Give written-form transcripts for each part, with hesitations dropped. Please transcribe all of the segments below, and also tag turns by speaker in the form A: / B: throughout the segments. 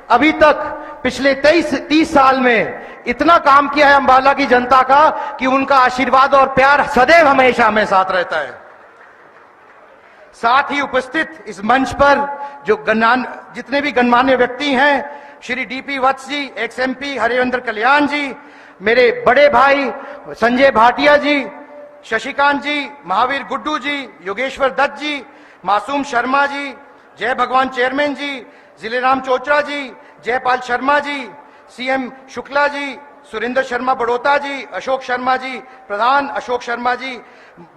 A: अभी तक पिछले 30 साल में इतना काम किया है अंबाला की जनता का कि उनका आशीर्वाद और प्यार सदैव हमेशा हमें साथ रहता है। साथ ही उपस्थित इस मंच पर जो जितने भी गणमान्य व्यक्ति हैं, श्री डीपी वत्स जी, एक्स एमपी हरिवंदर कल्याण जी, मेरे बड़े भाई संजय भाटिया जी, शशिकांत जी, महावीर गुड्डू जी, योगेश्वर दत्त जी, मासूम शर्मा जी, जय भगवान चेयरमैन जी, जिलेराम चोचरा जी, जयपाल शर्मा जी, सीएम शुक्ला जी, सुरेंद्र शर्मा बड़ोता जी, अशोक शर्मा जी प्रधान, अशोक शर्मा जी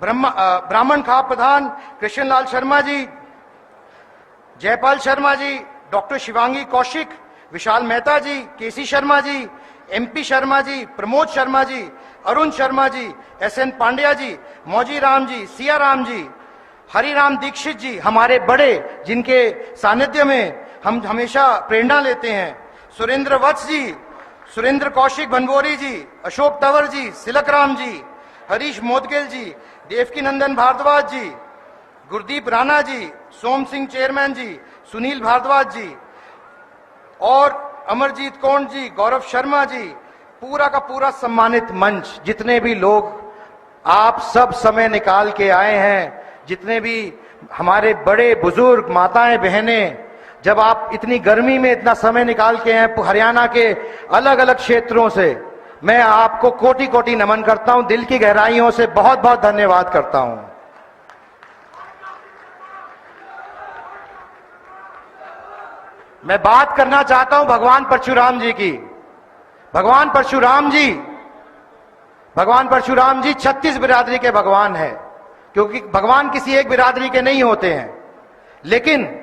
A: ब्राह्मण खाप प्रधान, कृष्णलाल शर्मा जी, जयपाल शर्मा जी, डॉक्टर शिवांगी कौशिक, विशाल मेहता जी, केसी शर्मा जी, एमपी शर्मा जी, प्रमोद शर्मा जी, अरुण शर्मा जी, एसएन पांड्या जी, मौजी राम जी, सिया राम जी, हरिराम दीक्षित जी, हमारे बड़े जिनके सानिध्य में हम हमेशा प्रेरणा लेते हैं, सुरेंद्र वत्स जी, सुरेंद्र कौशिक भनवोरी जी, अशोक तंवर जी, सिलक राम जी, हरीश मोदगिल जी, देवकी नंदन भारद्वाज जी, गुरदीप राणा जी, सोम सिंह चेयरमैन जी, सुनील भारद्वाज जी और अमरजीत कौंड जी, गौरव शर्मा जी, पूरा का पूरा सम्मानित मंच, जितने भी लोग आप सब समय निकाल के आए हैं, जितने भी हमारे बड़े बुजुर्ग माताएं बहनें, जब आप इतनी गर्मी में इतना समय निकाल के हैं हरियाणा के अलग अलग क्षेत्रों से, मैं आपको कोटि कोटि नमन करता हूं, दिल की गहराइयों से बहुत बहुत धन्यवाद करता हूं। मैं बात करना चाहता हूं भगवान परशुराम जी की। भगवान परशुराम जी 36 बिरादरी के भगवान हैं, क्योंकि भगवान किसी एक बिरादरी के नहीं होते हैं, लेकिन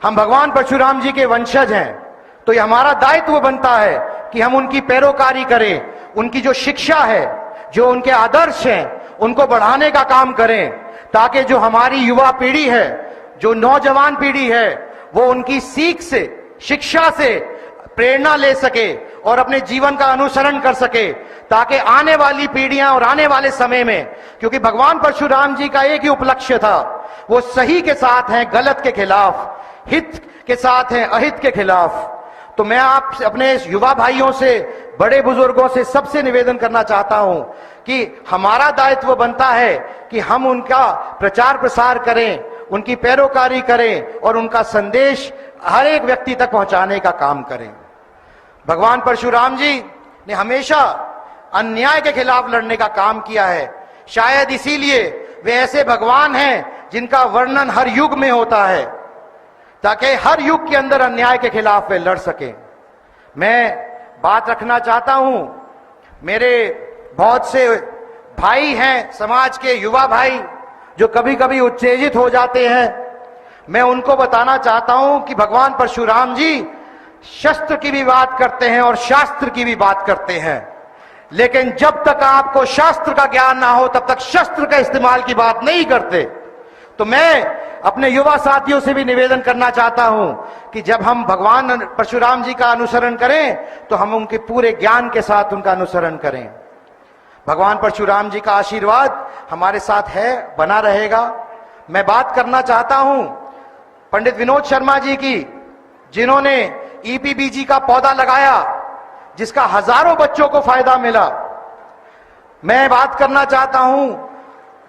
A: हम भगवान परशुराम जी के वंशज हैं, तो ये हमारा दायित्व बनता है कि हम उनकी पैरोकारी करें, उनकी जो शिक्षा है, जो उनके आदर्श हैं, उनको बढ़ाने का काम करें, ताकि जो हमारी युवा पीढ़ी है, जो नौजवान पीढ़ी है, वो उनकी सीख से, शिक्षा से प्रेरणा ले सके और अपने जीवन का अनुसरण कर सके, ताकि आने वाली पीढ़ियां और आने वाले समय में, क्योंकि भगवान परशुराम जी का एक ही उपलक्ष्य था, वो सही के साथ हैं गलत के खिलाफ, हित के साथ हैं अहित के खिलाफ। तो मैं आप अपने युवा भाइयों से, बड़े बुजुर्गों से, सबसे निवेदन करना चाहता हूं कि हमारा दायित्व बनता है कि हम उनका प्रचार प्रसार करें, उनकी पैरोकारी करें और उनका संदेश हर एक व्यक्ति तक पहुंचाने का काम करें। भगवान परशुराम जी ने हमेशा अन्याय के खिलाफ लड़ने का काम किया है, शायद इसीलिए वे ऐसे भगवान हैं जिनका वर्णन हर युग में होता है, ताकि हर युग के अंदर अन्याय के खिलाफ वे लड़ सकें। मैं बात रखना चाहता हूं, मेरे बहुत से भाई हैं समाज के, युवा भाई, जो कभी कभी उत्तेजित हो जाते हैं। मैं उनको बताना चाहता हूं कि भगवान परशुराम जी शस्त्र की भी बात करते हैं और शास्त्र की भी बात करते हैं, लेकिन जब तक आपको शास्त्र का ज्ञान ना हो तब तक शस्त्र का इस्तेमाल की बात नहीं करते। तो मैं अपने युवा साथियों से भी निवेदन करना चाहता हूं कि जब हम भगवान परशुराम जी का अनुसरण करें तो हम उनके पूरे ज्ञान के साथ उनका अनुसरण करें। भगवान परशुराम जी का आशीर्वाद हमारे साथ है, बना रहेगा। मैं बात करना चाहता हूं पंडित विनोद शर्मा जी की, जिन्होंने ईपीबीजी का पौधा लगाया, जिसका हजारों बच्चों को फायदा मिला। मैं बात करना चाहता हूं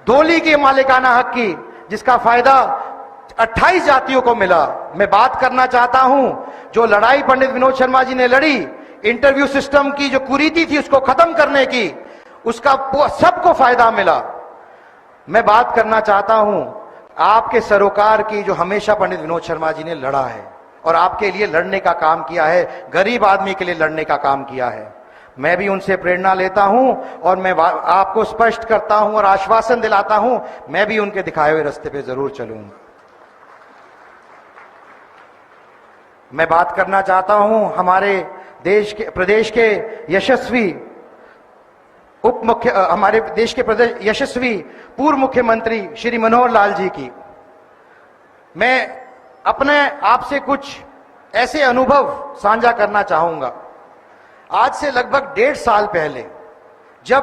A: डोली के मालिकाना हक की, जिसका फायदा 28 जातियों को मिला। मैं बात करना चाहता हूं जो लड़ाई पंडित विनोद शर्मा जी ने लड़ी, इंटरव्यू सिस्टम की जो कुरीति थी उसको खत्म करने की, उसका सबको फायदा मिला। मैं बात करना चाहता हूं आपके सरोकार की, जो हमेशा पंडित विनोद शर्मा जी ने लड़ा है और आपके लिए लड़ने का काम किया है, गरीब आदमी के लिए लड़ने का काम किया है। मैं भी उनसे प्रेरणा लेता हूं और मैं आपको स्पष्ट करता हूं और आश्वासन दिलाता हूं, मैं भी उनके दिखाए हुए रास्ते पे जरूर चलूंगा। मैं बात करना चाहता हूं हमारे देश के, प्रदेश के यशस्वी हमारे देश के प्रदेश यशस्वी पूर्व मुख्यमंत्री श्री मनोहर लाल जी की। मैं अपने आपसे कुछ ऐसे अनुभव साझा करना चाहूंगा। आज से लगभग 1.5 साल पहले जब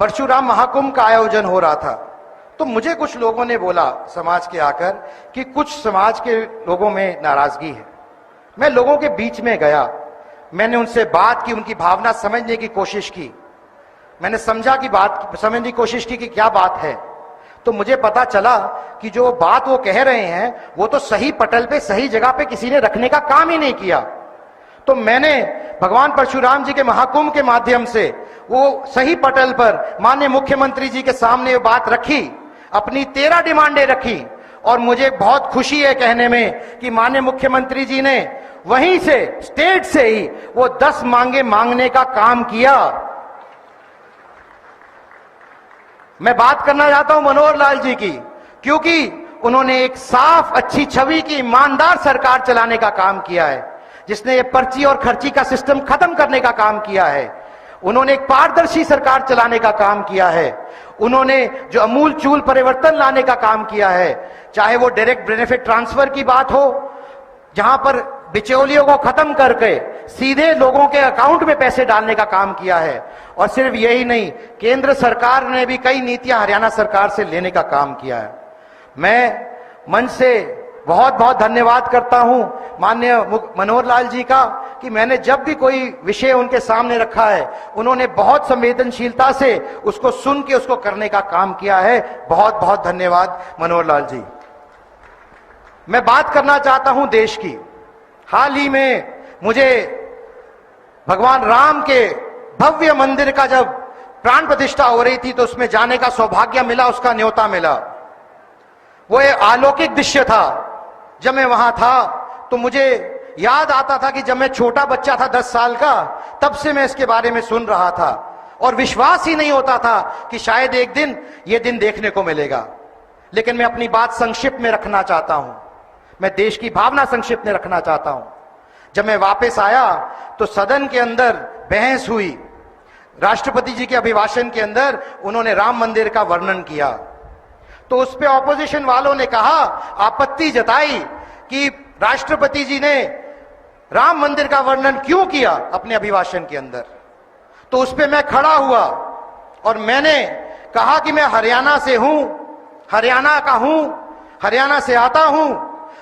A: परशुराम महाकुंभ का आयोजन हो रहा था, तो मुझे कुछ लोगों ने बोला समाज के आकर कि कुछ समाज के लोगों में नाराजगी है। मैं लोगों के बीच में गया, मैंने उनसे बात की, उनकी भावना समझने की कोशिश की, मैंने समझा कि बात समझने की कोशिश की कि क्या बात है। तो मुझे पता चला कि जो बात वो कह रहे हैं वो तो सही पटल पे सही जगह पे किसी ने रखने का काम ही नहीं किया। तो मैंने भगवान परशुराम जी के महाकुंभ के माध्यम से वो सही पटल पर माननीय मुख्यमंत्री जी के सामने वो बात रखी, अपनी 13 डिमांडें रखी, और मुझे बहुत खुशी है कहने में कि माननीय मुख्यमंत्री जी ने वहीं से स्टेट से ही वो 10 मांगे मांगने का काम किया। मैं बात करना चाहता हूं मनोहर लाल जी की, क्योंकि उन्होंने एक साफ अच्छी छवि की ईमानदार सरकार चलाने का काम किया है, जिसने ये पर्ची और खर्ची का सिस्टम खत्म करने का काम किया है। उन्होंने एक पारदर्शी सरकार चलाने का काम किया है। उन्होंने जो अमूल चूल परिवर्तन लाने का काम किया है, चाहे वो डायरेक्ट बेनिफिट ट्रांसफर की बात हो, जहां पर बिचौलियों को खत्म करके सीधे लोगों के अकाउंट में पैसे डालने का काम किया है। और सिर्फ यही नहीं, केंद्र सरकार ने भी कई नीतियां हरियाणा सरकार से लेने का काम किया है। मैं मन से बहुत बहुत धन्यवाद करता हूं माननीय मनोहर लाल जी का कि मैंने जब भी कोई विषय उनके सामने रखा है, उन्होंने बहुत संवेदनशीलता से उसको सुन के उसको करने का काम किया है। बहुत बहुत धन्यवाद मनोहर लाल जी। मैं बात करना चाहता हूं देश की। हाल ही में मुझे भगवान राम के भव्य मंदिर का जब प्राण प्रतिष्ठा हो रही थी तो उसमें जाने का सौभाग्य मिला, उसका न्योता मिला। वो एक अलौकिक दृश्य था। जब मैं वहां था तो मुझे याद आता था कि जब मैं छोटा बच्चा था 10 साल का, तब से मैं इसके बारे में सुन रहा था और विश्वास ही नहीं होता था कि शायद एक दिन ये दिन देखने को मिलेगा। लेकिन मैं अपनी बात संक्षिप्त में रखना चाहता हूं, मैं देश की भावना संक्षिप्त में रखना चाहता हूं। जब मैं वापस आया तो सदन के अंदर बहस हुई। राष्ट्रपति जी के अभिभाषण के अंदर उन्होंने राम मंदिर का वर्णन किया, तो उस पे ऑपोजिशन वालों ने कहा, आपत्ति जताई कि राष्ट्रपति जी ने राम मंदिर का वर्णन क्यों किया अपने अभिभाषण के अंदर। तो उस पे मैं खड़ा हुआ और मैंने कहा कि मैं हरियाणा से हूं, हरियाणा का हूं, हरियाणा से आता हूं,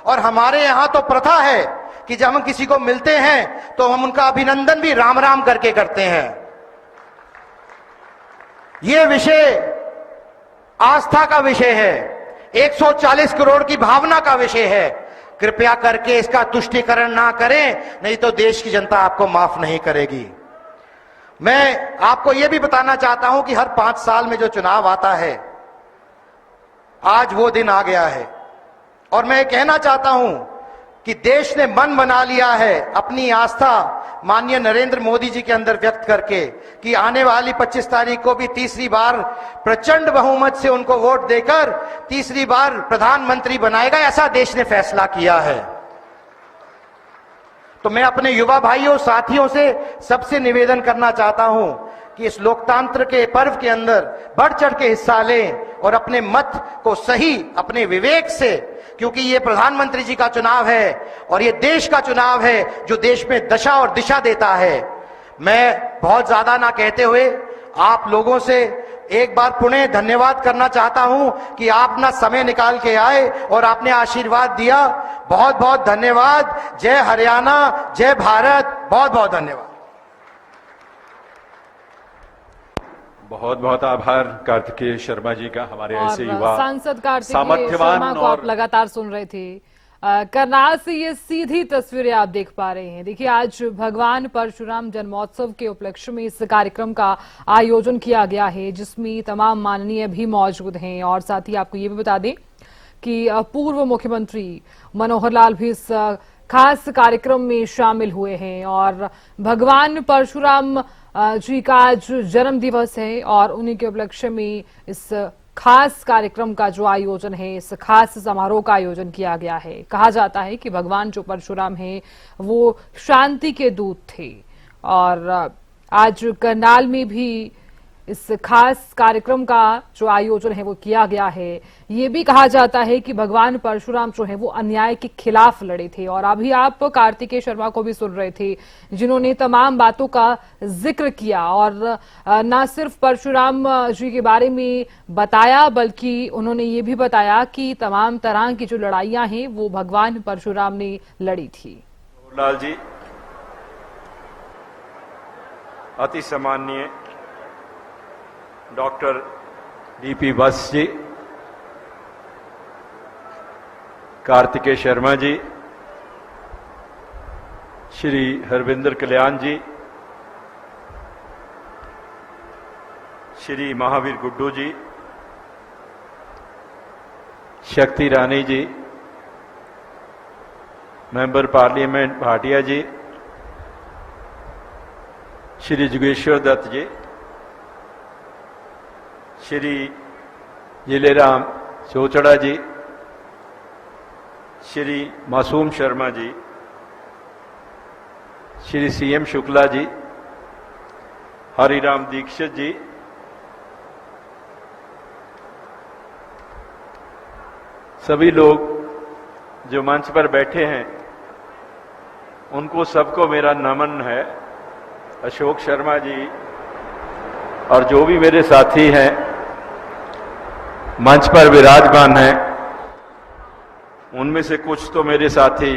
A: और हमारे यहां तो प्रथा है कि जब हम किसी को मिलते हैं तो हम उनका अभिनंदन भी राम राम करके करते हैं। यह विषय आस्था का विषय है, 140 करोड़ की भावना का विषय है। कृपया करके इसका तुष्टीकरण ना करें, नहीं तो देश की जनता आपको माफ नहीं करेगी। मैं आपको यह भी बताना चाहता हूं कि हर 5 साल में जो चुनाव आता है, आज वो दिन आ गया है। और मैं कहना चाहता हूं कि देश ने मन बना लिया है अपनी आस्था माननीय नरेंद्र मोदी जी के अंदर व्यक्त करके कि आने वाली 25 तारीख को भी तीसरी बार प्रचंड बहुमत से उनको वोट देकर तीसरी बार प्रधानमंत्री बनाएगा, ऐसा देश ने फैसला किया है। तो मैं अपने युवा भाइयों साथियों से सबसे निवेदन करना चाहता हूं कि इस लोकतंत्र के पर्व के अंदर बढ़ चढ़ के हिस्सा लें और अपने मत को सही अपने विवेक से, क्योंकि ये प्रधानमंत्री जी का चुनाव है और ये देश का चुनाव है जो देश में दशा और दिशा देता है। मैं बहुत ज्यादा ना कहते हुए आप लोगों से एक बार पुनः धन्यवाद करना चाहता हूं कि आप ना समय निकाल के आए और आपने आशीर्वाद दिया। बहुत बहुत धन्यवाद। जय हरियाणा, जय भारत। बहुत बहुत धन्यवाद।
B: बहुत बहुत आभार कार्तिकेय शर्मा जी का, हमारे ऐसे युवा
C: सांसद कार्तिकेय
B: सामर्थ्यवान
C: शर्मा को आप लगातार सुन रहे थे। करनाल से ये सीधी तस्वीरें आप देख पा रहे हैं। देखिए, आज भगवान परशुराम जन्मोत्सव के उपलक्ष्य में इस कार्यक्रम का आयोजन किया गया है, जिसमें तमाम माननीय भी मौजूद हैं। और साथ ही आपको ये भी बता दें कि पूर्व मुख्यमंत्री मनोहर लाल भी इस खास कार्यक्रम में शामिल हुए हैं। और भगवान परशुराम जी का आज जन्म दिवस है और उन्हीं के उपलक्ष्य में इस खास कार्यक्रम का जो आयोजन है, इस खास समारोह का आयोजन किया गया है। कहा जाता है कि भगवान जो परशुराम हैं वो शांति के दूत थे और आज करनाल में भी इस खास कार्यक्रम का जो आयोजन है वो किया गया है। ये भी कहा जाता है कि भगवान परशुराम जो है वो अन्याय के खिलाफ लड़े थे। और अभी आप कार्तिकेय शर्मा को भी सुन रहे थे, जिन्होंने तमाम बातों का जिक्र किया और न सिर्फ परशुराम जी के बारे में बताया, बल्कि उन्होंने ये भी बताया कि तमाम तरह की जो लड़ाइयां हैं वो भगवान परशुराम ने लड़ी थी।
B: लाल जी, अति सम्माननीय डॉक्टर डीपी वत्स जी, कार्तिकेय शर्मा जी, श्री हरविंदर कल्याण जी, श्री महावीर गुड्डू जी, शक्ति रानी जी, मेंबर पार्लियामेंट भाटिया जी, श्री जोगेश्वर दत्त जी, श्री जिलेराम चोचड़ा जी, श्री मासूम शर्मा जी, श्री सीएम शुक्ला जी, हरिराम दीक्षित जी, सभी लोग जो मंच पर बैठे हैं उनको सबको मेरा नमन है। अशोक शर्मा जी और जो भी मेरे साथी हैं मंच पर विराजमान हैं, उनमें से कुछ तो मेरे साथी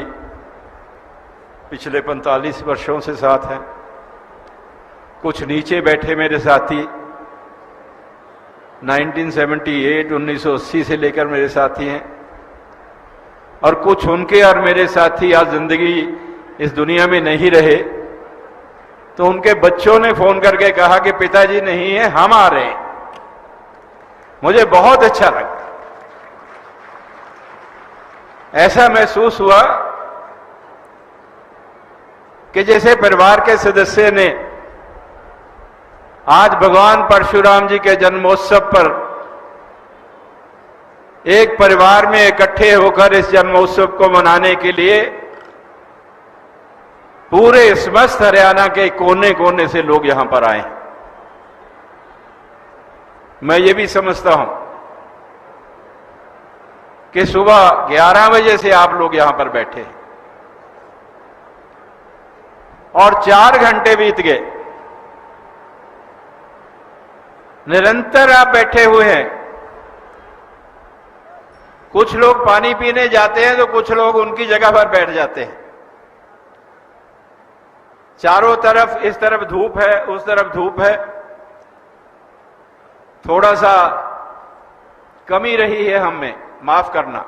B: पिछले 45 वर्षों से साथ हैं, कुछ नीचे बैठे मेरे साथी 1978 1980 से लेकर मेरे साथी हैं, और कुछ उनके और मेरे साथी आज जिंदगी इस दुनिया में नहीं रहे, तो उनके बच्चों ने फोन करके कहा कि पिताजी नहीं है, हम आ रहे हैं। मुझे बहुत अच्छा लगा, ऐसा महसूस हुआ कि जैसे परिवार के सदस्य ने आज भगवान परशुराम जी के जन्मोत्सव पर एक परिवार में इकट्ठे होकर इस जन्मोत्सव को मनाने के लिए पूरे समस्त हरियाणा के कोने कोने से लोग यहां पर आए। मैं ये भी समझता हूं कि सुबह 11 बजे से आप लोग यहां पर बैठे हैं और 4 घंटे बीत गए, निरंतर आप बैठे हुए हैं। कुछ लोग पानी पीने जाते हैं तो कुछ लोग उनकी जगह पर बैठ जाते हैं। चारों तरफ, इस तरफ धूप है, उस तरफ धूप है, थोड़ा सा कमी रही है हम में, माफ करना।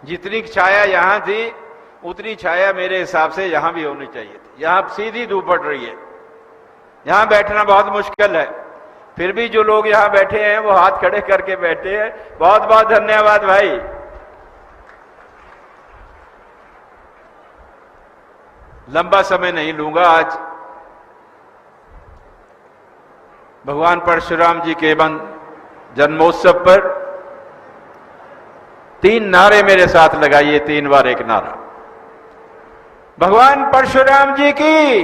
B: जितनी छाया यहां थी उतनी छाया मेरे हिसाब से यहां भी होनी चाहिए थी। यहां सीधी धूप पड़ रही है, यहां बैठना बहुत मुश्किल है, फिर भी जो लोग यहां बैठे हैं वो हाथ खड़े करके बैठे हैं। बहुत बहुत धन्यवाद भाई। लंबा समय नहीं लूंगा। आज भगवान परशुराम जी के जन्मोत्सव पर 3 नारे मेरे साथ लगाइए, 3 बार एक नारा। भगवान परशुराम जी की,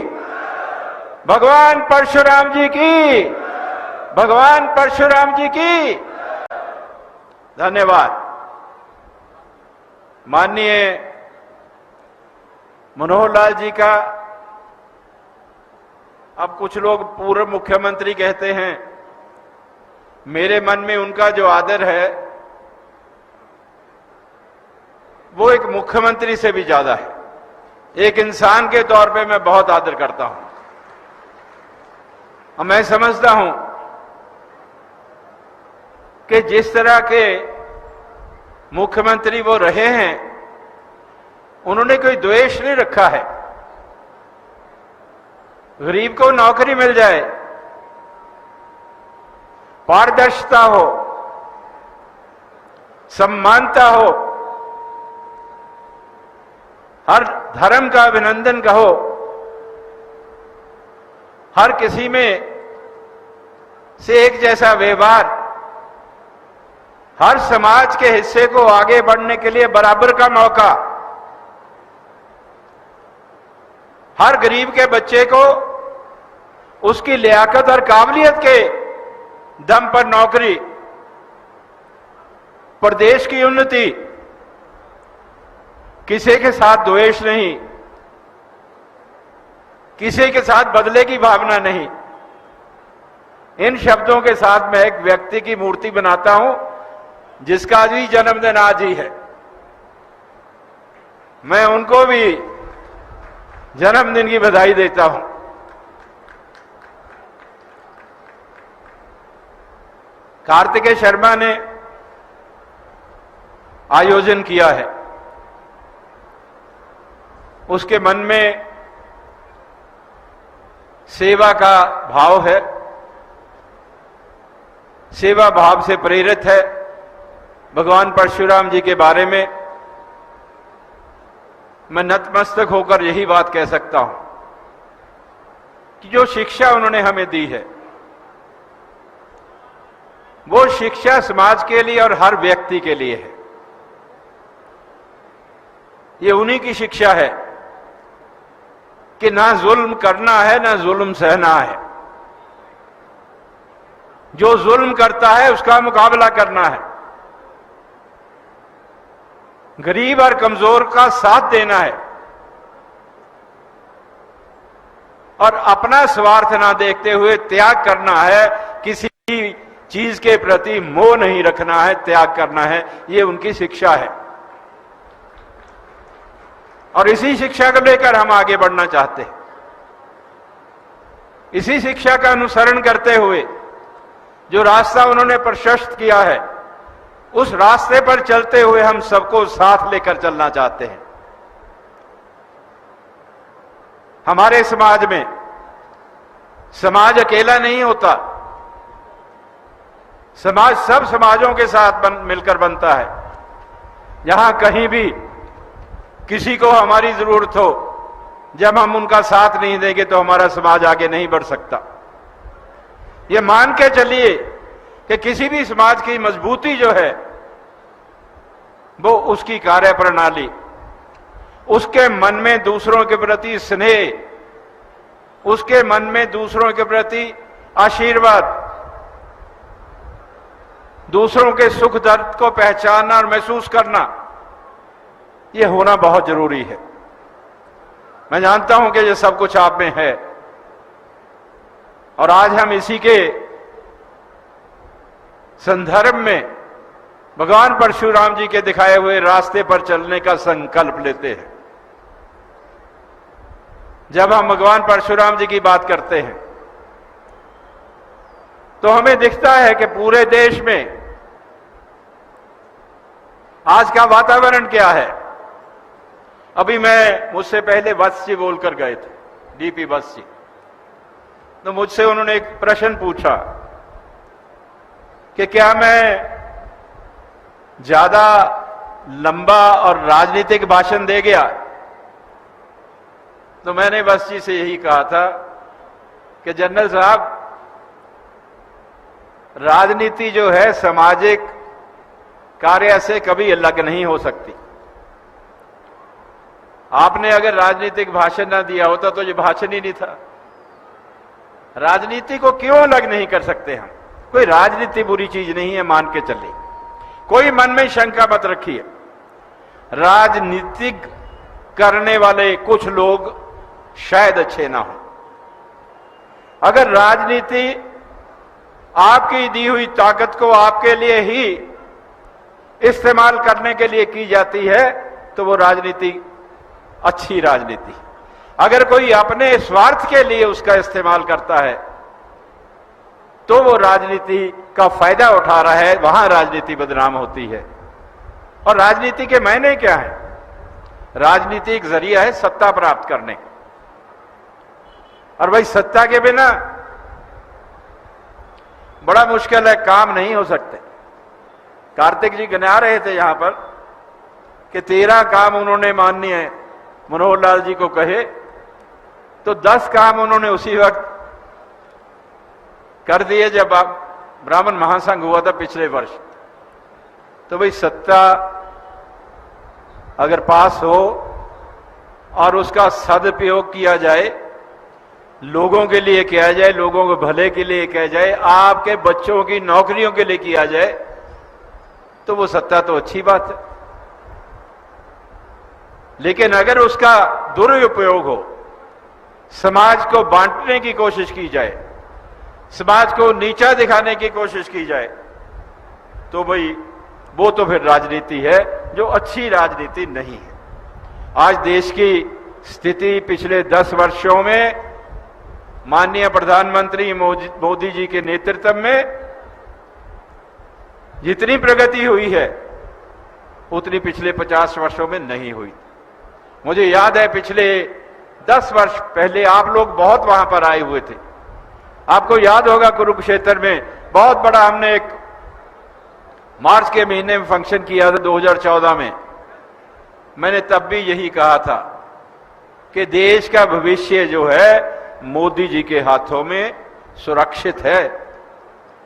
B: भगवान परशुराम जी की, भगवान परशुराम जी की। धन्यवाद। माननीय मनोहर लाल जी का अब कुछ लोग पूर्व मुख्यमंत्री कहते हैं, मेरे मन में उनका जो आदर है वो एक मुख्यमंत्री से भी ज्यादा है। एक इंसान के तौर पे मैं बहुत आदर करता हूं और मैं समझता हूं कि जिस तरह के मुख्यमंत्री वो रहे हैं उन्होंने कोई द्वेष नहीं रखा है। गरीब को नौकरी मिल जाए, पारदर्शिता हो, सम्मानता हो, हर धर्म का अभिनंदन कहो, हर किसी में से एक जैसा व्यवहार, हर समाज के हिस्से को आगे बढ़ने के लिए बराबर का मौका, हर गरीब के बच्चे को उसकी लियाकत और काबिलियत के दम पर नौकरी, प्रदेश की उन्नति, किसी के साथ द्वेष नहीं, किसी के साथ बदले की भावना नहीं। इन शब्दों के साथ मैं एक व्यक्ति की मूर्ति बनाता हूं जिसका भी जन्मदिन आज ही है। मैं उनको भी जन्मदिन की बधाई देता हूं। कार्तिकेय शर्मा ने आयोजन किया है, उसके मन में सेवा का भाव है, सेवा भाव से प्रेरित है। भगवान परशुराम जी के बारे में मैं नतमस्तक होकर यही बात कह सकता हूं कि जो शिक्षा उन्होंने हमें दी है, वो शिक्षा समाज के लिए और हर व्यक्ति के लिए है। ये उन्हीं की शिक्षा है कि ना जुल्म करना है, ना जुल्म सहना है। जो जुल्म करता है उसका मुकाबला करना है, गरीब और कमजोर का साथ देना है और अपना स्वार्थ ना देखते हुए त्याग करना है। किसी चीज के प्रति मोह नहीं रखना है, त्याग करना है। ये उनकी शिक्षा है और इसी शिक्षा को लेकर हम आगे बढ़ना चाहते हैं। इसी शिक्षा का अनुसरण करते हुए जो रास्ता उन्होंने प्रशस्त किया है, उस रास्ते पर चलते हुए हम सबको साथ लेकर चलना चाहते हैं। हमारे समाज में समाज अकेला नहीं होता, समाज सब समाजों के साथ मिलकर बनता है। यहां कहीं भी किसी को हमारी जरूरत हो, जब हम उनका साथ नहीं देंगे तो हमारा समाज आगे नहीं बढ़ सकता। यह मान के चलिए कि किसी भी समाज की मजबूती जो है वो उसकी कार्य प्रणाली, उसके मन में दूसरों के प्रति स्नेह, उसके मन में दूसरों के प्रति आशीर्वाद, दूसरों के सुख दर्द को पहचानना और महसूस करना, यह होना बहुत जरूरी है। मैं जानता हूं कि यह सब कुछ आप में है और आज हम इसी के संदर्भ में भगवान परशुराम जी के दिखाए हुए रास्ते पर चलने का संकल्प लेते हैं। जब हम भगवान परशुराम जी की बात करते हैं तो हमें दिखता है कि पूरे देश में आज का वातावरण क्या है। अभी मुझसे पहले वत्स जी बोलकर गए थे, डीपी वत्स जी, तो मुझसे उन्होंने एक प्रश्न पूछा कि क्या मैं ज्यादा लंबा और राजनीतिक भाषण दे गया। तो मैंने वत्स जी से यही कहा था कि जनरल साहब, राजनीति जो है सामाजिक कार्य से कभी अलग नहीं हो सकती। आपने अगर राजनीतिक भाषण ना दिया होता तो ये भाषण ही नहीं था। राजनीति को क्यों अलग नहीं कर सकते हम? कोई राजनीति बुरी चीज नहीं है, मान के चलिए। कोई मन में शंका मत रखिए। राजनीतिक करने वाले कुछ लोग शायद अच्छे ना हो। अगर राजनीति आपकी दी हुई ताकत को आपके लिए ही इस्तेमाल करने के लिए की जाती है तो वो राजनीति अच्छी राजनीति। अगर कोई अपने स्वार्थ के लिए उसका इस्तेमाल करता है तो वो राजनीति का फायदा उठा रहा है, वहां राजनीति बदनाम होती है। और राजनीति के मायने क्या है? राजनीति एक जरिया है सत्ता प्राप्त करने का, और भाई सत्ता के बिना बड़ा मुश्किल है, काम नहीं हो सकते। कार्तिक जी गिना रहे थे यहां पर कि 13 काम उन्होंने माननीय मनोहर लाल जी को कहे, तो 10 काम उन्होंने उसी वक्त कर दिए जब ब्राह्मण महासंघ हुआ था पिछले वर्ष। तो भाई सत्ता अगर पास हो और उसका सदुपयोग किया जाए, लोगों के लिए किया जाए, लोगों के भले के लिए किया जाए, आपके बच्चों की नौकरियों के लिए किया जाए, तो वो सत्ता तो अच्छी बात है। लेकिन अगर उसका दुरुपयोग हो, समाज को बांटने की कोशिश की जाए, समाज को नीचा दिखाने की कोशिश की जाए, तो भाई वो तो फिर राजनीति है जो अच्छी राजनीति नहीं है। आज देश की स्थिति पिछले 10 वर्षों में माननीय प्रधानमंत्री मोदी जी के नेतृत्व में जितनी प्रगति हुई है उतनी पिछले 50 वर्षों में नहीं हुई। मुझे याद है पिछले 10 वर्ष पहले आप लोग बहुत वहां पर आए हुए थे। आपको याद होगा कुरुक्षेत्र में बहुत बड़ा हमने एक मार्च के महीने में फंक्शन किया था 2014 में। मैंने तब भी यही कहा था कि देश का भविष्य जो है मोदी जी के हाथों में सुरक्षित है।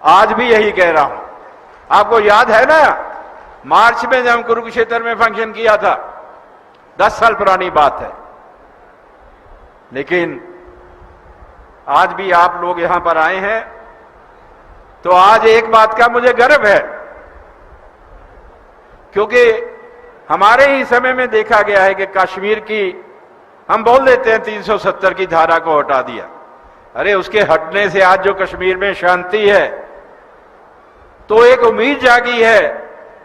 B: आज भी यही कह रहा हूं। आपको याद है ना मार्च में जब हम कुरुक्षेत्र में फंक्शन किया था, 10 साल पुरानी बात है। लेकिन आज भी आप लोग यहां पर आए हैं तो आज एक बात का मुझे गर्व है, क्योंकि हमारे ही समय में देखा गया है कि कश्मीर की हम बोल देते हैं 370 की धारा को हटा दिया। अरे उसके हटने से आज जो कश्मीर में शांति है तो एक उम्मीद जागी है।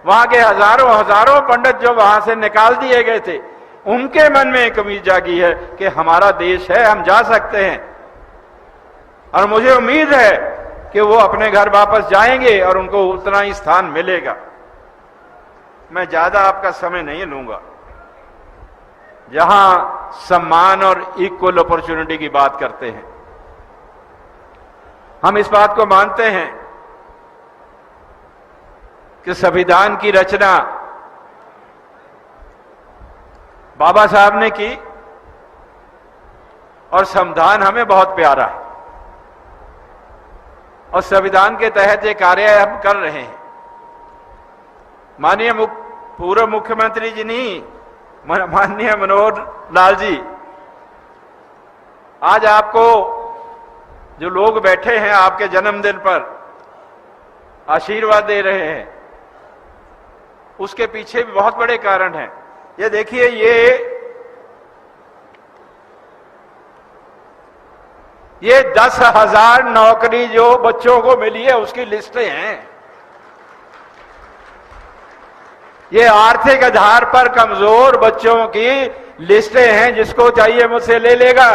B: वहां के हजारों पंडित जो वहां से निकाल दिए गए थे उनके मन में एक उम्मीद जागी है कि हमारा देश है, हम जा सकते हैं। और मुझे उम्मीद है कि वो अपने घर वापस जाएंगे और उनको उतना ही स्थान मिलेगा। मैं ज्यादा आपका समय नहीं लूंगा। जहां सम्मान और इक्वल अपॉर्चुनिटी की बात करते हैं, हम इस बात को मानते हैं कि संविधान की रचना बाबा साहब ने की और संविधान हमें बहुत प्यारा है और संविधान के तहत ये कार्य हम कर रहे हैं। माननीय पूर्व मुख्यमंत्री जी नहीं, माननीय मनोहर लाल जी, आज आपको जो लोग बैठे हैं आपके जन्मदिन पर आशीर्वाद दे रहे हैं, उसके पीछे भी बहुत बड़े कारण हैं। ये देखिए, ये 10,000 नौकरी जो बच्चों को मिली है उसकी लिस्टें हैं। ये आर्थिक आधार पर कमजोर बच्चों की लिस्टें हैं, जिसको चाहिए मुझसे ले लेगा।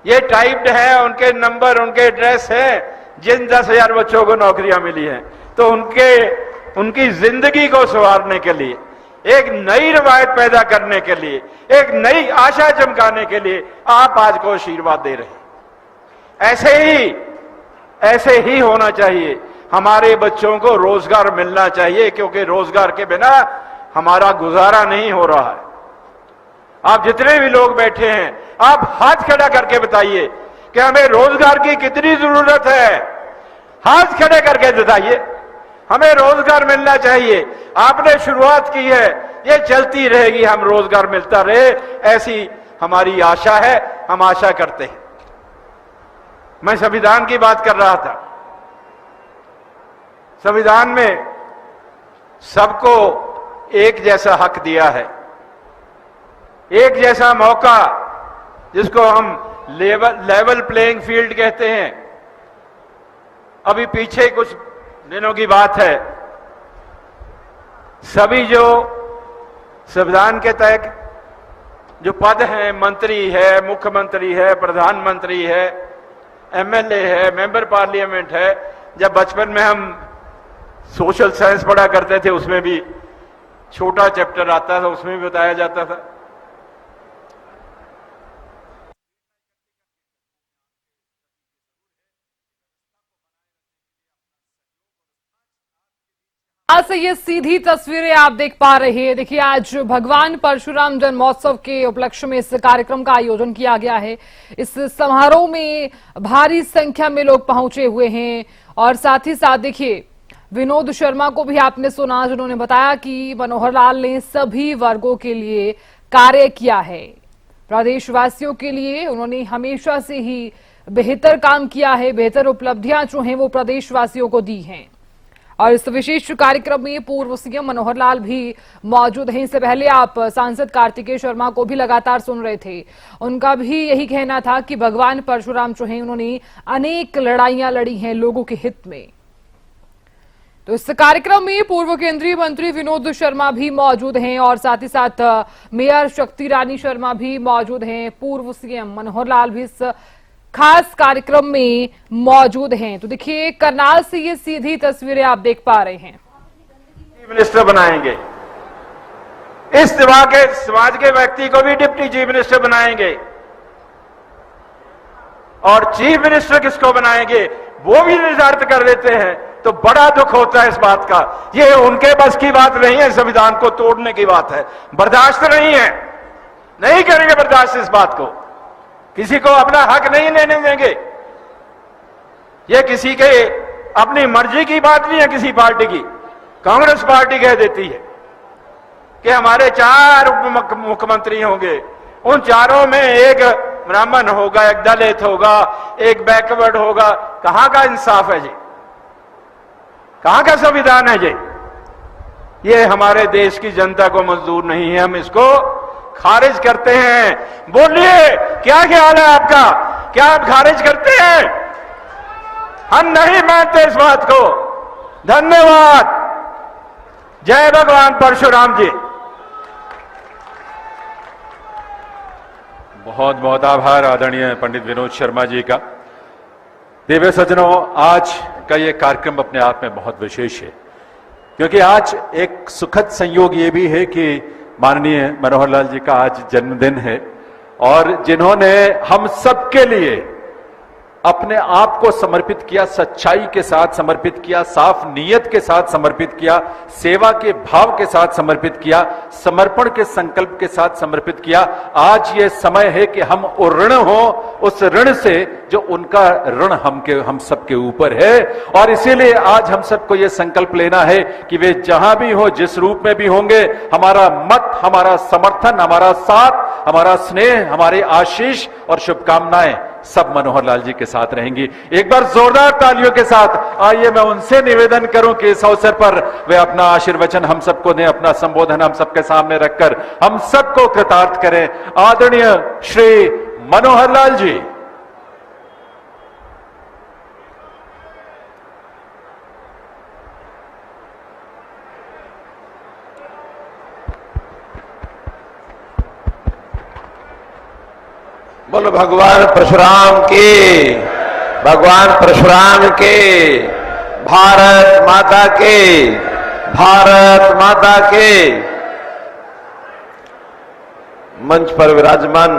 B: ये टाइप्ड है, उनके नंबर, उनके एड्रेस हैं। जिन 10,000 बच्चों को नौकरियां मिली हैं तो उनकी जिंदगी को संवारने के लिए, एक नई रवायत पैदा करने के लिए, एक नई आशा चमकाने के लिए आप आज को आशीर्वाद दे रहे हैं। ऐसे ही होना चाहिए। हमारे बच्चों को रोजगार मिलना चाहिए, क्योंकि रोजगार के बिना हमारा गुजारा नहीं हो रहा है। आप जितने भी लोग बैठे हैं, आप हाथ खड़ा करके बताइए कि हमें रोजगार की कितनी जरूरत है। हाथ खड़े करके बताइए, हमें रोजगार मिलना चाहिए। आपने शुरुआत की है, ये चलती रहेगी, हम रोजगार मिलता रहे, ऐसी हमारी आशा है, हम आशा करते हैं। मैं संविधान की बात कर रहा था। संविधान में सबको एक जैसा हक दिया है, एक जैसा मौका, जिसको हम लेवल प्लेइंग फील्ड कहते हैं। अभी पीछे कुछ दिनों की बात है, सभी जो संविधान के तहत जो पद हैं, मंत्री है, मुख्यमंत्री है, प्रधानमंत्री है, एमएलए है, मेंबर पार्लियामेंट है। जब बचपन में हम सोशल साइंस पढ़ा करते थे, उसमें भी छोटा चैप्टर आता था, उसमें भी बताया जाता था।
C: आज से ये सीधी तस्वीरें आप देख पा रहे हैं। देखिए, आज भगवान परशुराम जन्मोत्सव के उपलक्ष्य में इस कार्यक्रम का आयोजन किया गया है। इस समारोह में भारी संख्या में लोग पहुंचे हुए हैं और साथ ही साथ देखिए, विनोद शर्मा को भी आपने सुना, जिन्होंने बताया कि मनोहर लाल ने सभी वर्गों के लिए कार्य किया है। प्रदेशवासियों के लिए उन्होंने हमेशा से ही बेहतर काम किया है, बेहतर उपलब्धियां जो हैं वो प्रदेशवासियों को दी हैं। और इस विशेष कार्यक्रम में पूर्व सीएम मनोहर लाल भी मौजूद हैं। इससे पहले आप सांसद कार्तिकेय शर्मा को भी लगातार सुन रहे थे, उनका भी यही कहना था कि भगवान परशुराम जो हैं उन्होंने अनेक लड़ाइयां लड़ी हैं लोगों के हित में। तो इस कार्यक्रम में पूर्व केंद्रीय मंत्री विनोद शर्मा भी मौजूद हैं और साथ ही साथ मेयर शक्ति रानी शर्मा भी मौजूद हैं। पूर्व सीएम मनोहर लाल भी इस खास कार्यक्रम में मौजूद हैं। तो देखिए, करनाल से ये सीधी तस्वीरें आप देख पा रहे हैं।
B: चीफ मिनिस्टर बनाएंगे, इस समाज के व्यक्ति को भी डिप्टी चीफ मिनिस्टर बनाएंगे, और चीफ मिनिस्टर किसको बनाएंगे वो भी निर्धारित कर देते हैं। तो बड़ा दुख होता है इस बात का। ये उनके बस की बात नहीं है, संविधान को तोड़ने की बात है। बर्दाश्त नहीं है, नहीं करेंगे बर्दाश्त इस बात को। किसी को अपना हक नहीं लेने देंगे। ये किसी के अपनी मर्जी की बात नहीं है किसी पार्टी की। कांग्रेस पार्टी कह देती है कि हमारे 4 उप मुख्यमंत्री होंगे, उन चारों में एक ब्राह्मण होगा, एक दलित होगा, एक बैकवर्ड होगा। कहां का इंसाफ है जी? कहां का संविधान है जी? ये हमारे देश की जनता को मंजूर नहीं है। हम इसको खारिज करते हैं। बोलिए, क्या ख्याल है आपका? क्या आप खारिज करते हैं? हम नहीं मानते इस बात को। धन्यवाद। जय भगवान परशुराम जी।
D: बहुत बहुत आभार आदरणीय पंडित विनोद शर्मा जी का। देवे सज्जनों, आज का ये कार्यक्रम अपने आप में बहुत विशेष है, क्योंकि आज एक सुखद संयोग ये भी है कि माननीय मनोहर लाल जी का आज जन्मदिन है, और जिन्होंने हम सबके लिए अपने आप को समर्पित किया, सच्चाई के साथ समर्पित किया, साफ नीयत के साथ समर्पित किया, सेवा के भाव के साथ समर्पित किया, समर्पण के संकल्प के साथ समर्पित किया। आज ये समय है कि हम ऋण हो उस ऋण से जो उनका ऋण हम सबके ऊपर है। और इसीलिए आज हम सबको ये संकल्प लेना है कि वे जहां भी हो, जिस रूप में भी होंगे, हमारा मत, हमारा समर्थन, हमारा साथ, हमारा स्नेह, हमारी आशीष और शुभकामनाएं सब मनोहर लाल जी के साथ रहेंगी। एक बार जोरदार तालियों के साथ आइए मैं उनसे निवेदन करूं कि इस अवसर पर वे अपना आशीर्वचन हम सबको दें, अपना संबोधन हम सबके सामने रखकर हम सबको कृतार्थ करें। आदरणीय श्री मनोहर लाल जी।
E: बोलो भगवान परशुराम के, भगवान परशुराम के, भारत माता के, भारत माता के। मंच पर विराजमान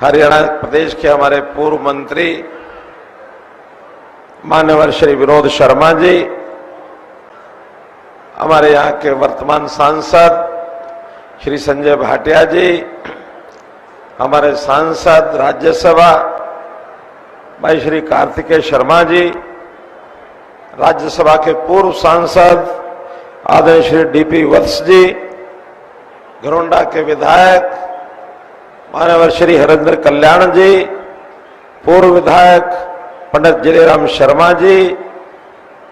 E: हरियाणा प्रदेश के हमारे पूर्व मंत्री मान्यवर श्री विनोद शर्मा जी, हमारे यहाँ के वर्तमान सांसद श्री संजय भाटिया जी, हमारे सांसद राज्यसभा भाई श्री कार्तिकेय शर्मा जी, राज्यसभा के पूर्व सांसद आदरणीय श्री डीपी वत्स जी, घरोंडा के विधायक मान्यवर श्री हरेंद्र कल्याण जी, पूर्व विधायक पंडित जिलेराम शर्मा जी,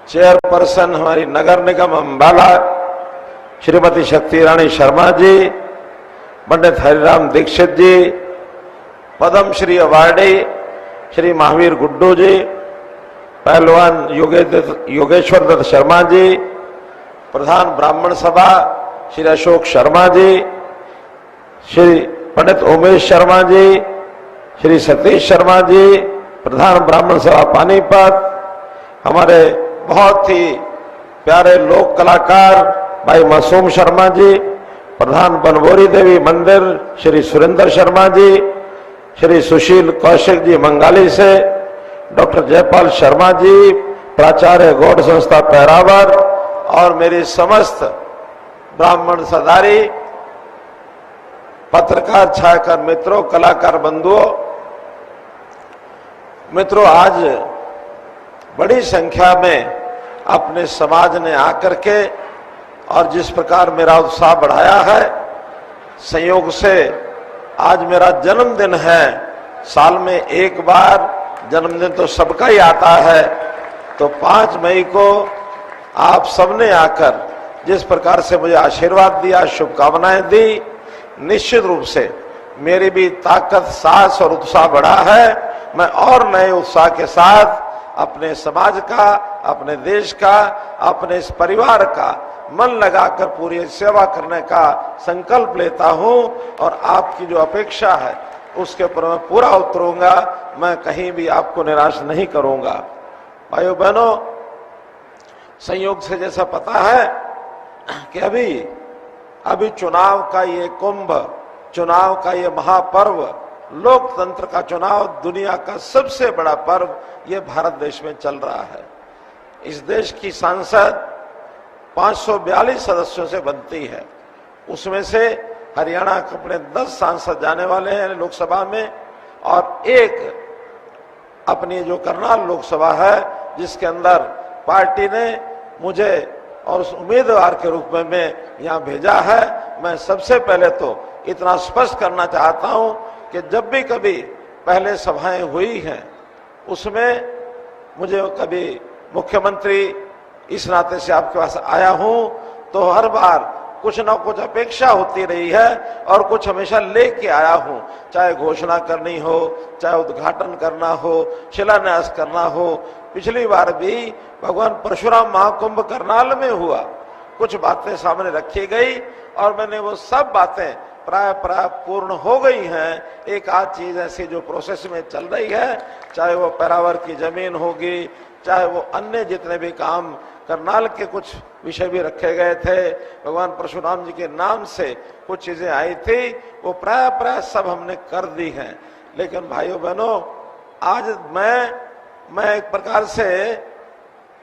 E: चेयरपर्सन हमारी नगर निगम अंबाला श्रीमती शक्ति रानी शर्मा जी, पंडित हरिराम दीक्षित जी, पद्म श्री अवार्डी श्री महावीर गुड्डू जी, पहलवान योगेश्वर दत्त शर्मा जी, प्रधान ब्राह्मण सभा श्री अशोक शर्मा जी, श्री पंडित उमेश शर्मा जी, श्री सतीश शर्मा जी, प्रधान ब्राह्मण सभा पानीपत, हमारे बहुत ही प्यारे लोक कलाकार भाई मासूम शर्मा जी, प्रधान बनबोरी देवी मंदिर श्री सुरेंद्र शर्मा जी, श्री सुशील कौशिक जी मंगाली से, डॉक्टर जयपाल शर्मा जी, प्राचार्य गौड़ संस्था पैरावर, और मेरी समस्त ब्राह्मण सदारी, पत्रकार, छायाकार मित्रों, कलाकार बंधुओं, मित्रों, आज बड़ी संख्या में अपने समाज ने आकर के और जिस प्रकार मेरा उत्साह बढ़ाया है, संयोग से आज मेरा जन्मदिन है। साल में एक बार जन्मदिन तो सबका ही आता है, तो 5 मई को आप सबने आकर जिस प्रकार से मुझे आशीर्वाद दिया, शुभकामनाएं दी, निश्चित रूप से मेरी भी ताकत, साहस और उत्साह बढ़ा है। मैं और नए उत्साह के साथ अपने समाज का, अपने देश का, अपने इस परिवार का मन लगाकर पूरी सेवा करने का संकल्प लेता हूं और आपकी जो अपेक्षा है उसके ऊपर मैं पूरा उतरूंगा। मैं कहीं भी आपको निराश नहीं करूंगा। भाइयों बहनों, संयोग से जैसा पता है कि अभी चुनाव का ये कुंभ, चुनाव का ये महापर्व, लोकतंत्र का चुनाव, दुनिया का सबसे बड़ा पर्व ये भारत देश में चल रहा है। इस देश की संसद 542 सदस्यों से बनती है। उसमें से हरियाणा के अपने 10 सांसद जाने वाले हैं लोकसभा में और एक अपनी जो करनाल लोकसभा है जिसके अंदर पार्टी ने मुझे और उस उम्मीदवार के रूप में मैं यहाँ भेजा है। मैं सबसे पहले तो इतना स्पष्ट करना चाहता हूं कि जब भी कभी पहले सभाएं हुई हैं उसमें मुझे कभी मुख्यमंत्री इस नाते से आपके पास आया हूं तो हर बार कुछ ना कुछ अपेक्षा होती रही है और कुछ हमेशा लेके आया हूं, चाहे घोषणा करनी हो, चाहे उद्घाटन करना हो, शिलान्यास करना हो। पिछली बार भी भगवान परशुराम महाकुंभ करनाल में हुआ, कुछ बातें सामने रखी गई और मैंने वो सब बातें प्राय पूर्ण हो गई हैं। एक आध चीज ऐसी जो प्रोसेस में चल रही है, चाहे वो पैरावर की जमीन होगी, चाहे वो अन्य जितने भी काम, करनाल के कुछ विषय भी रखे गए थे, भगवान परशुराम जी के नाम से कुछ चीजें आई थी, वो प्राय सब हमने कर दी हैं। लेकिन भाइयों बहनों, आज मैं एक प्रकार से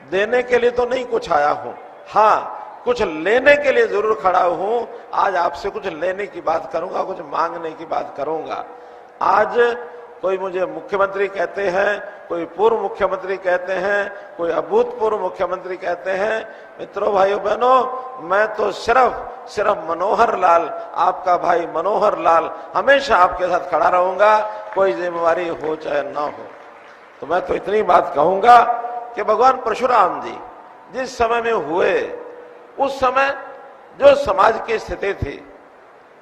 E: देने के लिए तो नहीं कुछ आया हूं, हाँ कुछ लेने के लिए जरूर खड़ा हूं। आज आपसे कुछ लेने की बात करूंगा, कुछ मांगने की बात करूंगा। आज कोई मुझे मुख्यमंत्री कहते हैं, कोई पूर्व मुख्यमंत्री कहते हैं, कोई अभूतपूर्व मुख्यमंत्री कहते हैं। मित्रों, भाइयों बहनों, मैं तो सिर्फ मनोहर लाल, आपका भाई मनोहर लाल, हमेशा आपके साथ खड़ा रहूंगा, कोई जिम्मेवारी हो चाहे ना हो। तो मैं तो इतनी बात कहूंगा कि भगवान परशुराम जी जिस समय में हुए, उस समय जो समाज की स्थिति थी,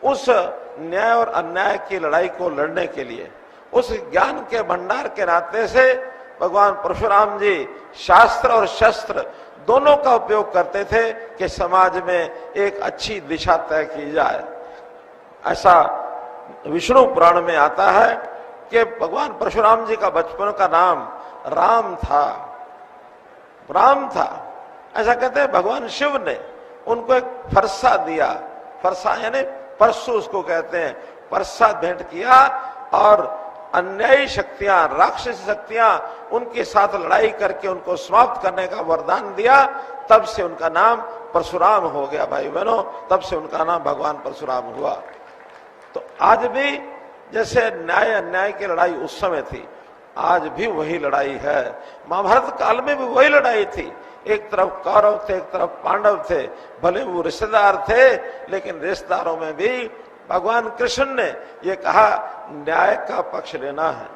E: उस न्याय और अन्याय की लड़ाई को लड़ने के लिए, उस ज्ञान के भंडार के नाते से भगवान परशुराम जी शास्त्र और शस्त्र दोनों का उपयोग करते थे कि समाज में एक अच्छी दिशा तय की जाए। ऐसा विष्णु पुराण में आता है कि भगवान परशुराम जी का बचपन का नाम राम था। ऐसा कहते हैं भगवान शिव ने उनको एक फरसा दिया, फरसा यानी परसु उसको कहते हैं, परसा भेंट किया और अन्यायी शक्तियां, राक्षसी शक्तियां उनके साथ लड़ाई करके उनको समाप्त करने का वरदान दिया। तब से उनका नाम परशुराम हो गया। भाई बहनों, तब से उनका नाम भगवान परशुराम हुआ। तो आज भी जैसे न्याय अन्याय की लड़ाई उस समय थी, आज भी वही लड़ाई है। महाभारत काल में भी वही लड़ाई थी। एक तरफ कौरव थे, एक तरफ पांडव थे, भले वो रिश्तेदार थे, लेकिन रिश्तेदारों में भी भगवान कृष्ण ने ये कहा न्याय का पक्ष लेना है,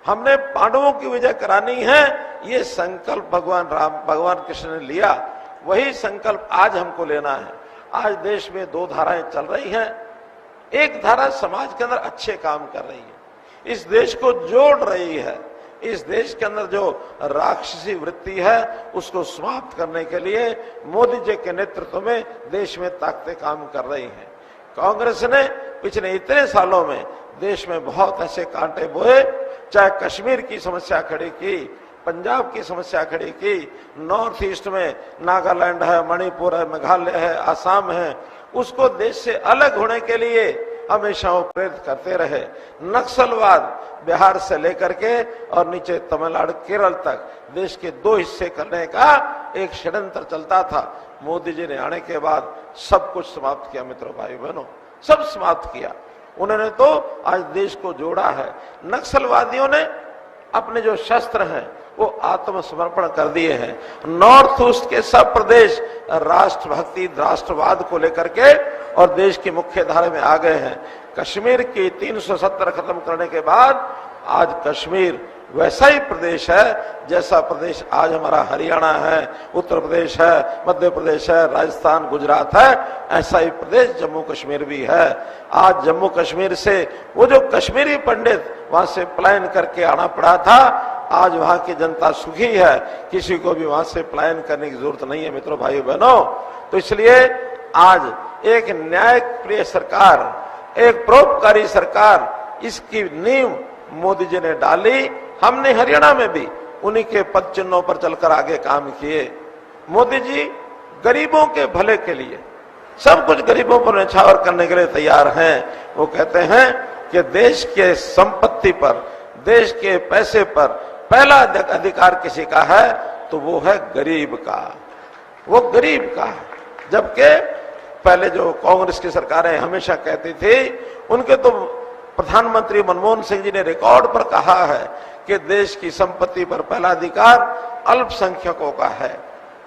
E: हमने पांडवों की विजय करानी है। ये संकल्प भगवान कृष्ण ने लिया, वही संकल्प आज हमको लेना है। आज देश में 2 धाराएं चल रही हैं। एक धारा समाज के अंदर अच्छे काम कर रही है, इस देश को जोड़ रही है। इस देश के अंदर जो राक्षसी वृत्ति है उसको समाप्त करने के लिए मोदी जी के नेतृत्व में देश में ताकतें काम कर रही हैं। कांग्रेस ने पिछले इतने सालों में देश में बहुत ऐसे कांटे बोए, चाहे कश्मीर की समस्या खड़ी की, पंजाब की समस्या खड़ी की, नॉर्थ ईस्ट में नागालैंड है, मणिपुर है, मेघालय है, आसाम है, उसको देश से अलग होने के लिए हमेशा वो प्रेरित करते रहे। नक्सलवाद बिहार से लेकर के और नीचे तमिलनाडु, केरल तक देश के 2 हिस्से करने का एक षड्यंत्र चलता था। मोदी जी ने आने के बाद सब कुछ समाप्त किया। मित्रों, भाई बहनों, सब समाप्त किया। उन्होंने तो आज देश को जोड़ा है। नक्सलवादियों ने अपने जो शस्त्र हैं वो आत्मसमर्पण कर दिए हैं। नॉर्थ ईस्ट के सब प्रदेश राष्ट्रभक्ति, राष्ट्रवाद को लेकर के और देश की मुख्य धारा में आ गए हैं। कश्मीर की 370 खत्म करने के बाद आज कश्मीर वैसा ही प्रदेश है जैसा प्रदेश आज हमारा हरियाणा है, उत्तर प्रदेश है, मध्य प्रदेश है, राजस्थान, गुजरात है। ऐसा ही प्रदेश जम्मू कश्मीर भी है। आज जम्मू कश्मीर से वो जो कश्मीरी पंडित वहां से पलायन करके आना पड़ा था, आज वहां की जनता सुखी है, किसी को भी वहां से पलायन करने की जरूरत नहीं है मित्रों भाइयों बहनों। तो इसलिए आज एक न्याय प्रिय सरकार, एक परोपकारी सरकार, इसकी नींव मोदी जी ने डाली। हमने हरियाणा में भी उन्हीं के पद चिन्हों पर चलकर आगे काम किए। मोदी जी गरीबों के भले के लिए सब कुछ गरीबों पर न्यौछावर करने के लिए तैयार हैं। वो कहते हैं कि देश के संपत्ति पर, देश के पैसे पर पहला अधिकार किसी का है तो वो है गरीब का, वो गरीब का। जबकि पहले जो कांग्रेस की सरकारें हमेशा कहती थी, उनके तो प्रधानमंत्री मनमोहन सिंह जी ने रिकॉर्ड पर कहा है कि देश की संपत्ति पर पहला अधिकार अल्पसंख्यकों का है।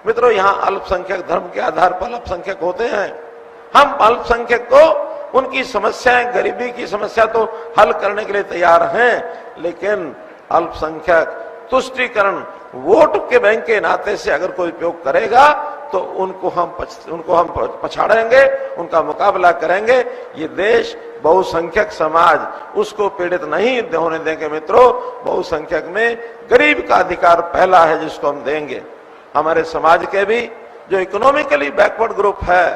E: मित्रों, यहां अल्पसंख्यक धर्म के आधार पर अल्पसंख्यक होते हैं। हम अल्पसंख्यक को उनकी समस्याएं, गरीबी की समस्या तो हल करने के लिए तैयार हैं, लेकिन अल्पसंख्यक तुष्टीकरण वोट के बैंक के नाते से अगर कोई उपयोग करेगा तो उनको हम पछाड़ेंगे, उनका मुकाबला करेंगे। ये देश बहुसंख्यक समाज उसको पीड़ित नहीं होने देंगे मित्रों। बहुसंख्यक में गरीब का अधिकार पहला है जिसको हम देंगे। हमारे समाज के भी जो इकोनॉमिकली बैकवर्ड ग्रुप है,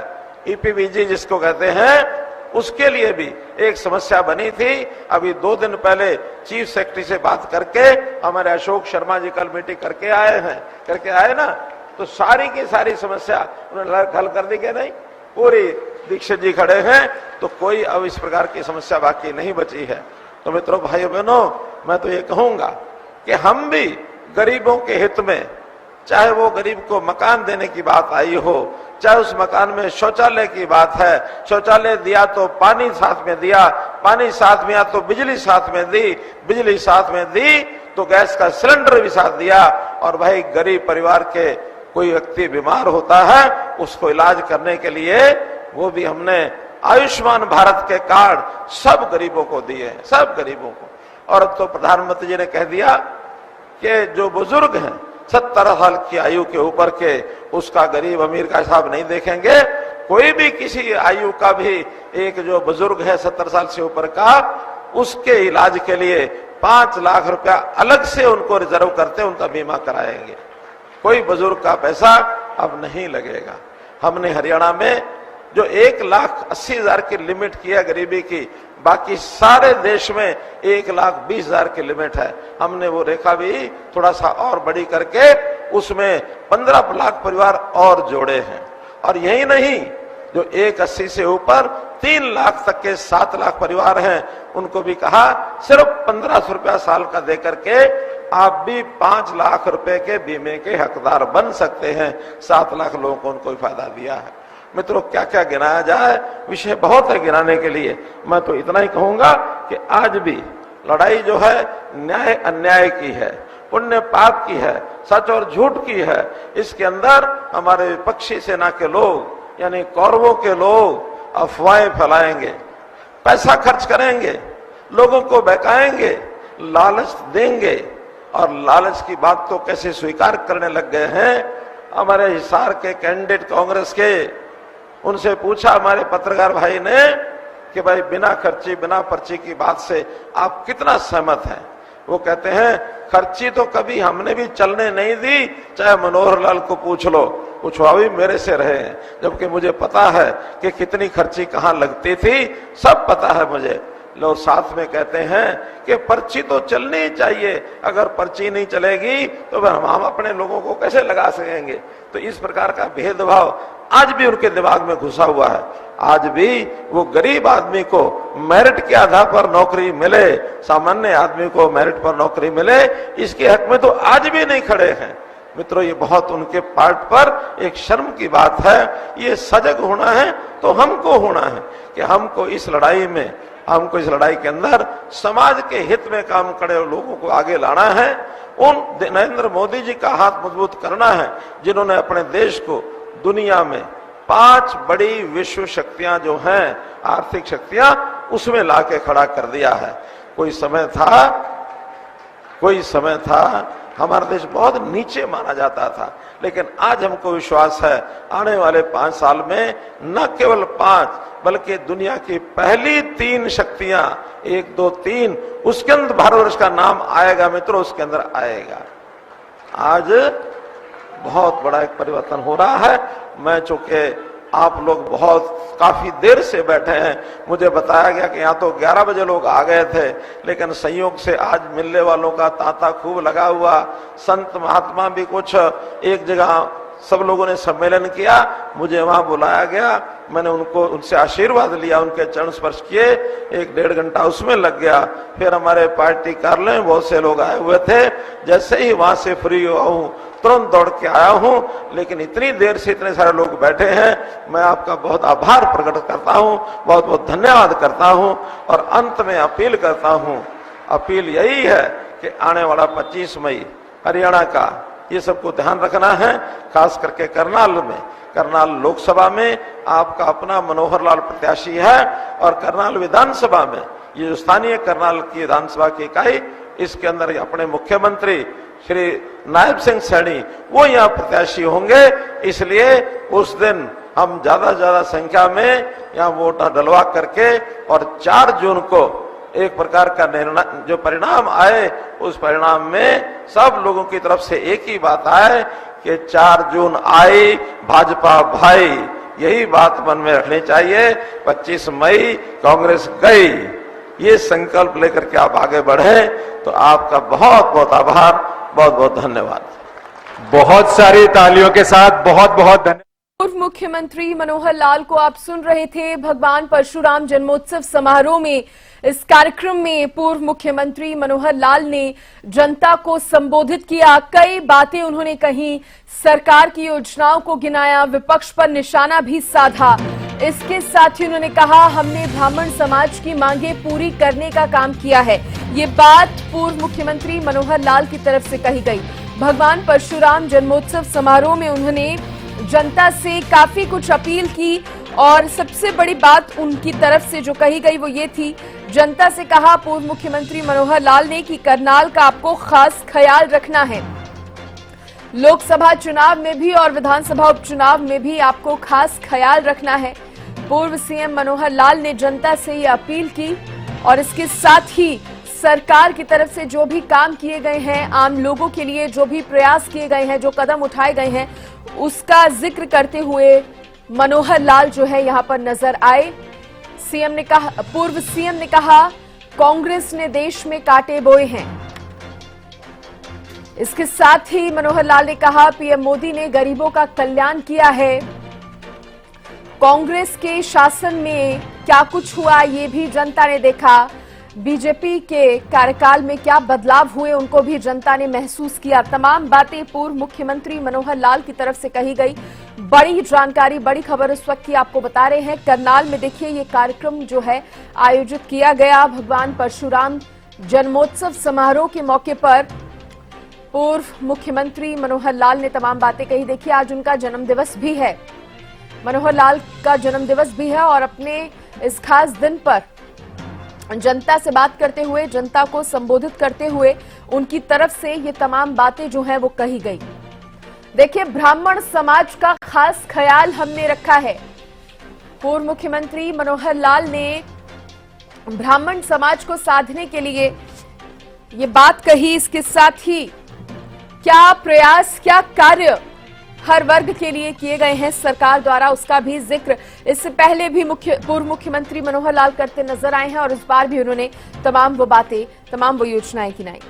E: ईपीबीजी जिसको कहते हैं, उसके लिए भी एक समस्या बनी थी। अभी 2 दिन पहले चीफ सेक्रेटरी से बात करके हमारे अशोक शर्मा जी कल मीटिंग करके आए ना, तो सारी की सारी समस्या उन्होंने हल कर दी कि नहीं। पूरी दीक्षित जी खड़े हैं, तो कोई अब इस प्रकार की समस्या बाकी नहीं बची है। तो मित्रों भाइयों बहनों, मैं तो ये कहूंगा कि हम भी गरीबों के हित में, चाहे वो गरीब को मकान देने की बात आई हो, चाहे उस मकान में शौचालय की बात है, शौचालय दिया तो पानी साथ में दिया, पानी साथ में आया तो बिजली साथ में दी, बिजली साथ में दी तो गैस का सिलेंडर भी साथ दिया। और भाई गरीब परिवार के कोई व्यक्ति बीमार होता है, उसको इलाज करने के लिए वो भी हमने आयुष्मान भारत के कार्ड सब गरीबों को दिए हैं, सब गरीबों को। और अब तो प्रधानमंत्री जी ने कह दिया कि जो बुजुर्ग हैं 70 साल की आयु के ऊपर के, उसका गरीब अमीर का हिसाब नहीं देखेंगे। कोई भी किसी आयु का भी एक जो बुजुर्ग है 70 साल से ऊपर का, उसके इलाज के लिए 5 लाख रुपया अलग से उनको रिजर्व करते उनका बीमा कराएंगे। कोई बुजुर्ग का पैसा अब नहीं लगेगा। हमने हरियाणा में जो 1,80,000 की लिमिट की है गरीबी की, बाकी सारे देश में 1,20,000 की लिमिट है। हमने वो रेखा भी थोड़ा सा और बड़ी करके उसमें 15 लाख परिवार और जोड़े हैं। और यही नहीं, जो 1,80 से ऊपर 3 लाख तक के 7 लाख परिवार हैं, उनको भी कहा सिर्फ 1500 रुपया साल का दे करके आप भी 5 लाख रुपए के बीमे के हकदार बन सकते हैं। 7 लाख लोगों को उनको फायदा दिया है। मित्रों, क्या क्या गिनाया जाए, विषय बहुत है गिनाने के लिए। मैं तो इतना ही कहूंगा कि आज भी लड़ाई जो है न्याय अन्याय की है, पुण्य पाप की है, सच और झूठ की है। इसके अंदर हमारे विपक्षी सेना के लोग यानी कौरवों के लोग अफवाहें फैलाएंगे, पैसा खर्च करेंगे, लोगों को बहकाएंगे, लालच देंगे। और लालच की बात तो कैसे स्वीकार करने लग गए हैं। हमारे हिसार के कैंडिडेट कांग्रेस के, उनसे पूछा हमारे पत्रकार भाई ने कि भाई बिना खर्ची बिना पर्ची की बात से आप कितना सहमत हैं। वो कहते हैं खर्ची तो कभी हमने भी चलने नहीं दी, चाहे मनोहर लाल को पूछ लो, पूछवा भी मेरे से रहे हैं, जबकि मुझे पता है कि कितनी खर्ची कहाँ लगती थी, सब पता है मुझे। लोग साथ में कहते हैं कि पर्ची तो चलनी ही चाहिए, अगर पर्ची नहीं चलेगी तो फिर हम अपने लोगों को कैसे लगा सकेंगे। तो इस प्रकार का भेदभाव आज भी उनके दिमाग में घुसा हुआ है। आज भी वो गरीब आदमी को मेरिट के आधार पर नौकरी मिले, सामान्य आदमी को मेरिट पर नौकरी मिले, इसके हक में तो आज भी नहीं खड़े हैं। मित्रों, ये बहुत उनके पार्ट पर एक शर्म की बात है। ये सजग होना है तो हमको होना है कि हमको इस लड़ाई में, हमको इस लड़ाई के अंदर समाज के हित में काम करे और लोगों को आगे लाना है। उन नरेंद्र मोदी जी का हाथ मजबूत करना है जिन्होंने अपने देश को दुनिया में 5 बड़ी विश्व शक्तियां जो हैं, आर्थिक शक्तियां, उसमें लाके खड़ा कर दिया है। कोई समय था हमारा देश बहुत नीचे माना जाता था, लेकिन आज हमको विश्वास है आने वाले 5 साल में न केवल 5 बल्कि दुनिया की पहली 3 शक्तियां, 1 2 3, उसके अंदर भारतवर्ष का नाम आएगा मित्रों, उसके अंदर आएगा। आज बहुत बड़ा एक परिवर्तन हो रहा है। मैं चूंकि आप लोग काफी देर से बैठे हैं, मुझे बताया गया कि यहाँ तो 11 बजे लोग आ गए थे, लेकिन संयोग से आज मिलने वालों का तांता खूब लगा हुआ। संत महात्मा भी कुछ एक जगह सब लोगों ने सम्मेलन किया, मुझे वहां बुलाया गया, मैंने उनसे आशीर्वाद लिया, उनके चरण स्पर्श किए, 1-1.5 घंटा उसमें लग गया। फिर हमारे पार्टी कार्यालय में बहुत से लोग आए हुए थे, जैसे ही वहां से फ्री हुआ हूं तुरंत दौड़ के आया हूं, लेकिन इतनी देर से इतने सारे लोग बैठे हैं, मैं आपका बहुत आभार प्रकट करता हूं, बहुत बहुत धन्यवाद करता हूं। और अंत में अपील करता हूं, अपील यही है कि आने वाला 25 मई हरियाणा का ये सबको ध्यान रखना है, खास करके करनाल लोकसभा में आपका अपना मनोहर लाल प्रत्याशी है, और करनाल विधानसभा में ये जो स्थानीय करनाल की विधानसभा की इकाई, इसके अंदर अपने मुख्यमंत्री श्री नायब सिंह सैनी वो यहाँ प्रत्याशी होंगे। इसलिए उस दिन हम ज्यादा से ज्यादा संख्या में यहाँ वोट डलवा करके और 4 जून को एक प्रकार का निर्णय जो परिणाम आए, उस परिणाम में सब लोगों की तरफ से एक ही बात आए कि 4 जून आई भाजपा भाई, यही बात मन में रखनी चाहिए। 25 मई कांग्रेस गई, ये संकल्प लेकर के आप आगे बढ़े तो आपका बहुत बहुत आभार, बहुत बहुत धन्यवाद।
D: बहुत सारी तालियों के साथ बहुत बहुत धन्यवाद।
F: पूर्व मुख्यमंत्री मनोहर लाल को आप सुन रहे थे भगवान परशुराम जन्मोत्सव समारोह में। इस कार्यक्रम में पूर्व मुख्यमंत्री मनोहर लाल ने जनता को संबोधित किया, कई बातें उन्होंने कही, सरकार की योजनाओं को गिनाया, विपक्ष पर निशाना भी साधा। इसके साथ ही उन्होंने कहा, हमने ब्राह्मण समाज की मांगे पूरी करने का काम किया है। ये बात पूर्व मुख्यमंत्री मनोहर लाल की तरफ से कही गई। भगवान परशुराम जन्मोत्सव समारोह में उन्होंने जनता से काफी कुछ अपील की, और सबसे बड़ी बात उनकी तरफ से जो कही गई वो ये थी, जनता से कहा पूर्व मुख्यमंत्री मनोहर लाल ने कि करनाल का आपको खास ख्याल रखना है। लोकसभा चुनाव में भी और विधानसभा उपचुनाव में भी आपको खास ख्याल रखना है। पूर्व सीएम मनोहर लाल ने जनता से ये अपील की, और इसके साथ ही सरकार की तरफ से जो भी काम किए गए हैं, आम लोगों के लिए जो भी प्रयास किए गए हैं, जो कदम उठाए गए हैं, उसका जिक्र करते हुए मनोहर लाल जो है यहां पर नजर आए। पूर्व सीएम ने कहा, कांग्रेस ने देश में कांटे बोए हैं। इसके साथ ही मनोहर लाल ने कहा, पीएम मोदी ने गरीबों का कल्याण किया है। कांग्रेस के शासन में क्या कुछ हुआ ये भी जनता ने देखा। बीजेपी के कार्यकाल में क्या बदलाव हुए उनको भी जनता ने महसूस किया। तमाम बातें पूर्व मुख्यमंत्री मनोहर लाल की तरफ से कही गई। बड़ी जानकारी, बड़ी खबर इस वक्त की आपको बता रहे हैं। करनाल में देखिए ये कार्यक्रम जो है आयोजित किया गया। भगवान परशुराम जन्मोत्सव समारोह के मौके पर पूर्व मुख्यमंत्री मनोहर लाल ने तमाम बातें कही। देखिए आज उनका जन्मदिवस भी है, मनोहर लाल का जन्मदिवस भी है, और अपने इस खास दिन पर जनता से बात करते हुए, जनता को संबोधित करते हुए उनकी तरफ से ये तमाम बातें जो हैं वो कही गई। देखिए, ब्राह्मण समाज का खास ख्याल हमने रखा है। पूर्व मुख्यमंत्री मनोहर लाल ने ब्राह्मण समाज को साधने के लिए ये बात कही। इसके साथ ही क्या प्रयास, क्या कार्य हर वर्ग के लिए किए गए हैं सरकार द्वारा, उसका भी जिक्र इससे पहले भी पूर्व मुख्यमंत्री मनोहर लाल करते नजर आए हैं, और इस बार भी उन्होंने तमाम वो बातें, तमाम वो योजनाएं गिनाई।